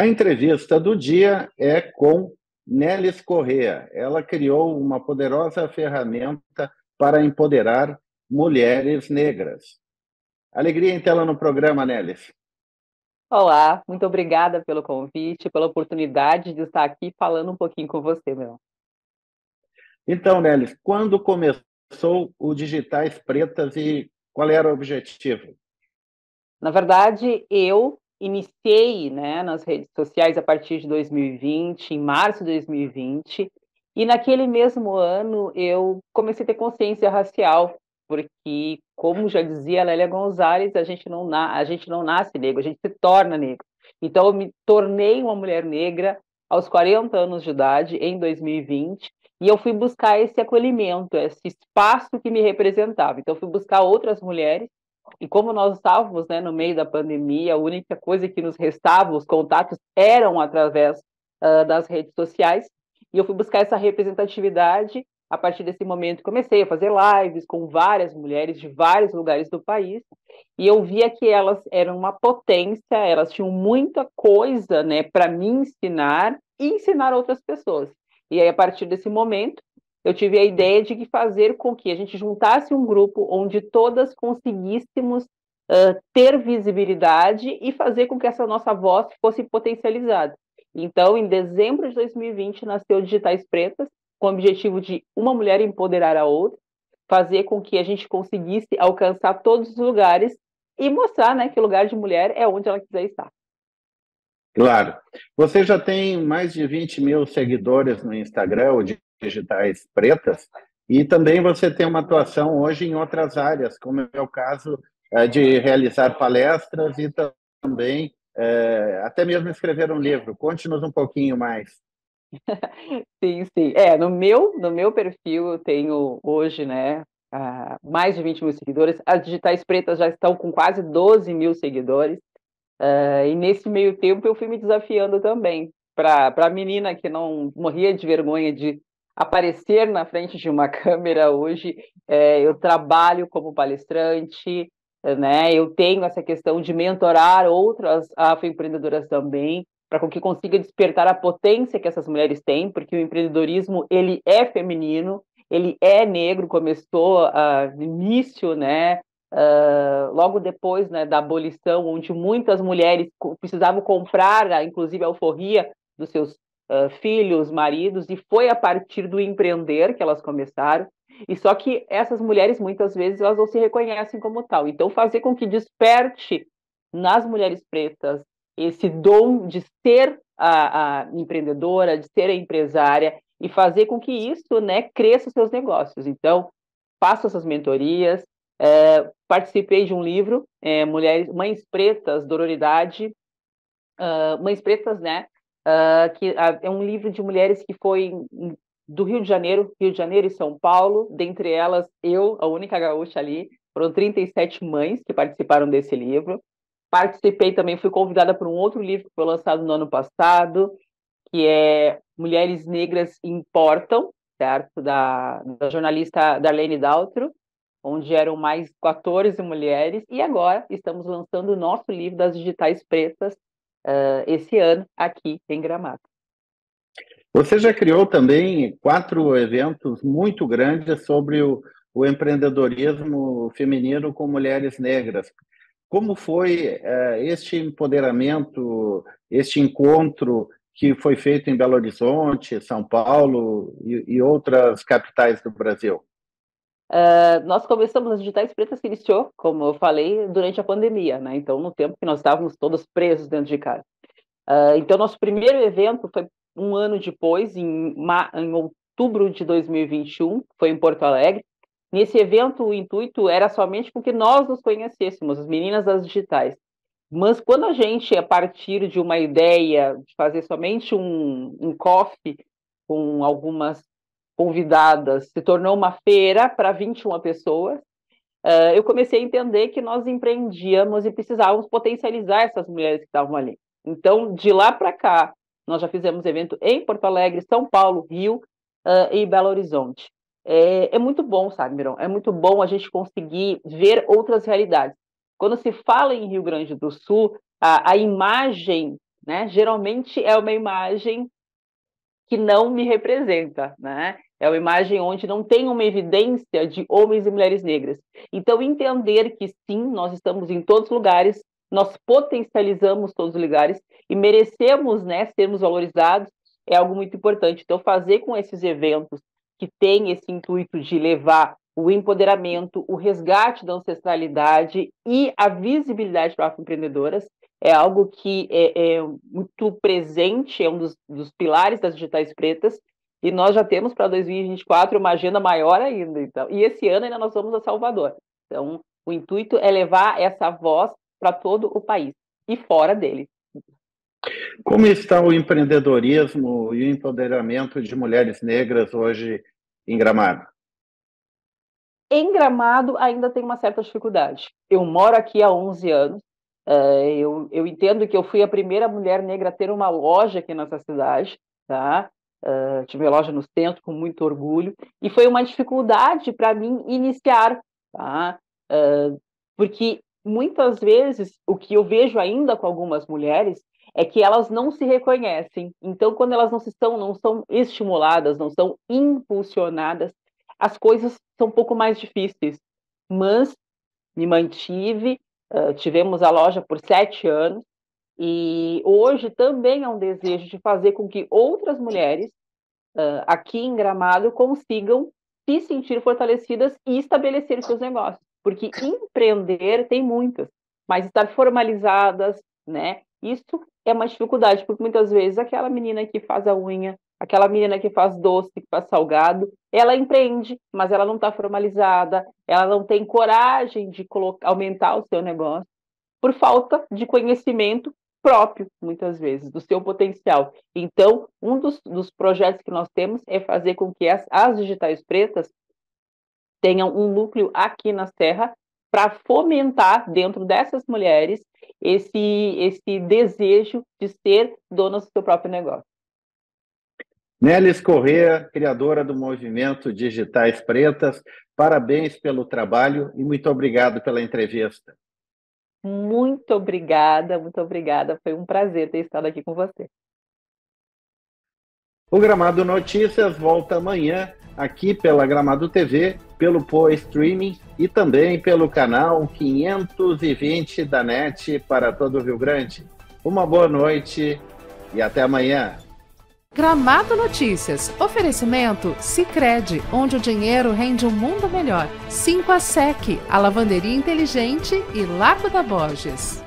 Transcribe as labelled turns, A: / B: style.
A: A entrevista do dia é com Nelis Correa. Ela criou uma poderosa ferramenta para empoderar mulheres negras. Alegria em tê-la no programa, Nelis.
B: Olá, muito obrigada pelo convite, pela oportunidade de estar aqui falando um pouquinho com você, meu.
A: Então, Nelis, quando começou o Digitais Pretas e qual era o objetivo?
B: Na verdade, eu iniciei, né, nas redes sociais a partir de 2020, em março de 2020, e naquele mesmo ano eu comecei a ter consciência racial, porque, como já dizia a Lélia Gonzalez, a gente não nasce negro, a gente se torna negro. Então, eu me tornei uma mulher negra aos 40 anos de idade, em 2020, e eu fui buscar esse acolhimento, esse espaço que me representava. Então, eu fui buscar outras mulheres e como nós estávamos, né, no meio da pandemia, a única coisa que nos restava, os contatos, eram através das redes sociais. E eu fui buscar essa representatividade. A partir desse momento, comecei a fazer lives com várias mulheres de vários lugares do país. E eu via que elas eram uma potência, elas tinham muita coisa, né, para me ensinar e ensinar outras pessoas. E aí, a partir desse momento, eu tive a ideia de fazer com que a gente juntasse um grupo onde todas conseguíssemos ter visibilidade e fazer com que essa nossa voz fosse potencializada. Então, em dezembro de 2020, nasceu Digitais Pretas, com o objetivo de uma mulher empoderar a outra, fazer com que a gente conseguisse alcançar todos os lugares e mostrar, né, que o lugar de mulher é onde ela quiser estar.
A: Claro. Você já tem mais de 20 mil seguidores no Instagram, o Digitais Pretas, e também você tem uma atuação hoje em outras áreas, como é o caso de realizar palestras e também até mesmo escrever um livro. Conte-nos um pouquinho mais.
B: Sim, sim. No meu perfil eu tenho hoje, né, mais de 20 mil seguidores. As Digitais Pretas já estão com quase 12 mil seguidores. E nesse meio tempo eu fui me desafiando também. Para a menina que não morria de vergonha de aparecer na frente de uma câmera hoje, eu trabalho como palestrante, né? Eu tenho essa questão de mentorar outras afroempreendedoras também, para que consiga despertar a potência que essas mulheres têm, porque o empreendedorismo ele é feminino, ele é negro, começou no início, né? Logo depois, né, da abolição, onde muitas mulheres precisavam comprar, inclusive, a alforria dos seus filhos, maridos, e foi a partir do empreender que elas começaram. E só que essas mulheres, muitas vezes, elas não se reconhecem como tal. Então, fazer com que desperte nas mulheres pretas esse dom de ser a empreendedora, de ser a empresária, e fazer com que isso, né, cresça os seus negócios. Então, faço essas mentorias, participei de um livro, Mulheres, Mães Pretas, Dororidade, Mães Pretas, né? Que é um livro de mulheres que foi do Rio de Janeiro e São Paulo, dentre elas eu, a única gaúcha ali, foram 37 mães que participaram desse livro. Participei também, fui convidada para um outro livro que foi lançado no ano passado, que é Mulheres Negras Importam, certo? Da jornalista Darlene Daltro, onde eram mais 14 mulheres, e agora estamos lançando o nosso livro das Digitais Pretas esse ano aqui em Gramado.
A: Você já criou também 4 eventos muito grandes sobre o empreendedorismo feminino com mulheres negras. Como foi este empoderamento, este encontro que foi feito em Belo Horizonte, São Paulo e outras capitais do Brasil?
B: Nós começamos as Digitais Pretas que iniciou, como eu falei, durante a pandemia, né? Então, no tempo que nós estávamos todos presos dentro de casa. Então, nosso primeiro evento foi um ano depois, em outubro de 2021, foi em Porto Alegre. Nesse evento, o intuito era somente com que nós nos conhecêssemos, as meninas das digitais. Mas quando a gente, a partir de uma ideia de fazer somente um coffee com algumas convidadas, se tornou uma feira para 21 pessoas, eu comecei a entender que nós empreendíamos e precisávamos potencializar essas mulheres que estavam ali. Então, de lá para cá, nós já fizemos evento em Porto Alegre, São Paulo, Rio e Belo Horizonte. É muito bom, sabe, Miron? É muito bom a gente conseguir ver outras realidades. Quando se fala em Rio Grande do Sul, a imagem né? Geralmente é uma imagem que não me representa, né? É uma imagem onde não tem uma evidência de homens e mulheres negras. Então, entender que sim, nós estamos em todos os lugares, nós potencializamos todos os lugares e merecemos, né, sermos valorizados, é algo muito importante. Então, fazer com esses eventos que têm esse intuito de levar o empoderamento, o resgate da ancestralidade e a visibilidade para afroempreendedoras é algo que é muito presente, é um dos pilares das digitais pretas, e nós já temos para 2024 uma agenda maior ainda. Então, e esse ano ainda nós vamos a Salvador. Então, o intuito é levar essa voz para todo o país e fora dele.
A: Como está o empreendedorismo e o empoderamento de mulheres negras hoje em Gramado?
B: Em Gramado ainda tem uma certa dificuldade. Eu moro aqui há 11 anos. Eu entendo que eu fui a primeira mulher negra a ter uma loja aqui nessa cidade, tá? Tive a loja no centro com muito orgulho, e foi uma dificuldade para mim iniciar, tá? Porque muitas vezes o que eu vejo ainda com algumas mulheres é que elas não se reconhecem. Então, quando elas não são estimuladas, não são impulsionadas, as coisas são um pouco mais difíceis. Mas me mantive, tivemos a loja por 7 anos, e hoje também há um desejo de fazer com que outras mulheres aqui em Gramado consigam se sentir fortalecidas e estabelecer seus negócios. Porque empreender tem muitas, mas estar formalizadas, né? Isso é uma dificuldade, porque muitas vezes aquela menina que faz a unha, aquela menina que faz doce, que faz salgado, ela empreende, mas ela não está formalizada, ela não tem coragem de aumentar o seu negócio, por falta de conhecimento próprio, muitas vezes, do seu potencial. Então, um dos projetos que nós temos é fazer com que as digitais pretas tenham um núcleo aqui na Serra para fomentar dentro dessas mulheres esse desejo de ser donas do seu próprio negócio.
A: Nélis Corrêa, criadora do movimento Digitais Pretas, parabéns pelo trabalho e muito obrigado pela entrevista.
B: Muito obrigada, muito obrigada. Foi um prazer ter estado aqui com você.
A: O Gramado Notícias volta amanhã aqui pela Gramado TV, pelo Poa Streaming e também pelo canal 520 da NET para todo o Rio Grande. Uma boa noite e até amanhã.
C: Gramado Notícias. Oferecimento Sicredi, onde o dinheiro rende um mundo melhor. 5 a SEC, a lavanderia inteligente e Lago da Borges.